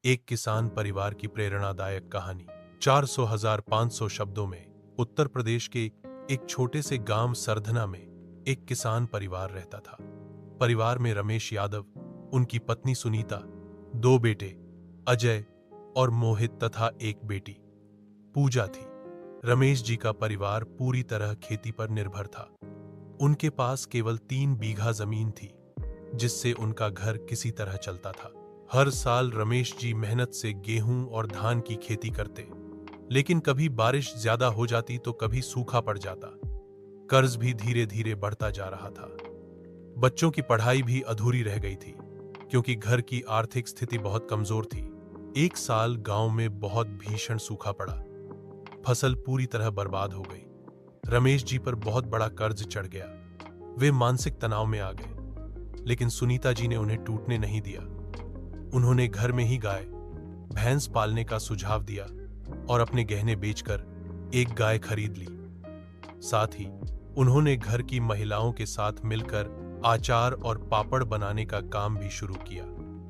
एक किसान परिवार की प्रेरणादायक कहानी। 400,500 शब्दों में उत्तर प्रदेश के एक छोटे से गांव सरधना में एक किसान परिवार रहता था। परिवार में रमेश यादव, उनकी पत्नी सुनीता, दो बेटे अजय और मोहित तथा एक बेटी पूजा थी। रमेश जी का परिवार पूरी तरह खेती पर निर्भर था। उनके पास केवल 3 बीघा जमीन थी, जिससे उनका घर किसी तरह चलता था। हर साल रमेश जी मेहनत से गेहूं और धान की खेती करते, लेकिन कभी बारिश ज्यादा हो जाती तो कभी सूखा पड़ जाता। कर्ज भी धीरे धीरे बढ़ता जा रहा था। बच्चों की पढ़ाई भी अधूरी रह गई थी, क्योंकि घर की आर्थिक स्थिति बहुत कमजोर थी। एक साल गांव में बहुत भीषण सूखा पड़ा। फसल पूरी तरह बर्बाद हो गई। रमेश जी पर बहुत बड़ा कर्ज चढ़ गया। वे मानसिक तनाव में आ गए, लेकिन सुनीता जी ने उन्हें टूटने नहीं दिया। उन्होंने घर में ही गाय भैंस पालने का सुझाव दिया और अपने गहने बेचकर एक गाय खरीद ली। साथ ही उन्होंने घर की महिलाओं के साथ मिलकर अचार और पापड़ बनाने का काम भी शुरू किया।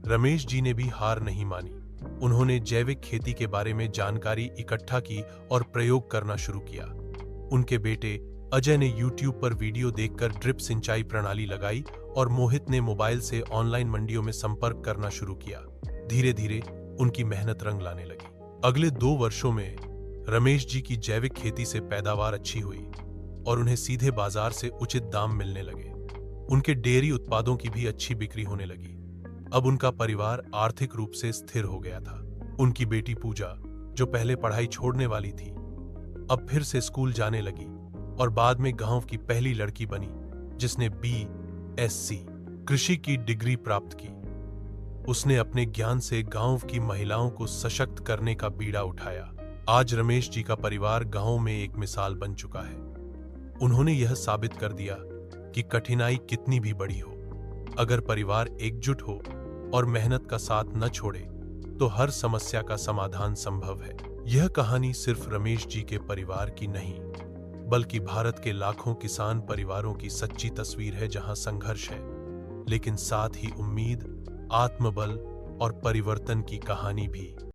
रमेश जी ने भी हार नहीं मानी। उन्होंने जैविक खेती के बारे में जानकारी इकट्ठा की और प्रयोग करना शुरू किया। उनके बेटे अजय ने YouTube पर वीडियो देखकर ड्रिप सिंचाई प्रणाली लगाई और मोहित ने मोबाइल से ऑनलाइन मंडियों में संपर्क करना शुरू किया। धीरे धीरे उनकी मेहनत रंग लाने लगी। अगले 2 वर्षों में रमेश जी की जैविक खेती से पैदावार अच्छी हुई और उन्हें सीधे बाजार से उचित दाम मिलने लगे। उनके डेयरी उत्पादों की भी अच्छी बिक्री होने लगी। अब उनका परिवार आर्थिक रूप से स्थिर हो गया था। उनकी बेटी पूजा, जो पहले पढ़ाई छोड़ने वाली थी, अब फिर से स्कूल जाने लगी और बाद में गांव की पहली लड़की बनी, जिसने BSc कृषि की डिग्री प्राप्त की। उसने अपने ज्ञान से गांव की महिलाओं को सशक्त करने का बीड़ा उठाया। आज रमेश जी का परिवार गांव में एक मिसाल बन चुका है। उन्होंने यह साबित कर दिया कि कठिनाई कितनी भी बड़ी हो, अगर परिवार एकजुट हो और मेहनत का साथ न छोड़े, तो हर समस्या का समाधान संभव है। यह कहानी सिर्फ रमेश जी के परिवार की नहीं, बल्कि भारत के लाखों किसान परिवारों की सच्ची तस्वीर है, जहां संघर्ष है, लेकिन साथ ही उम्मीद, आत्मबल और परिवर्तन की कहानी भी।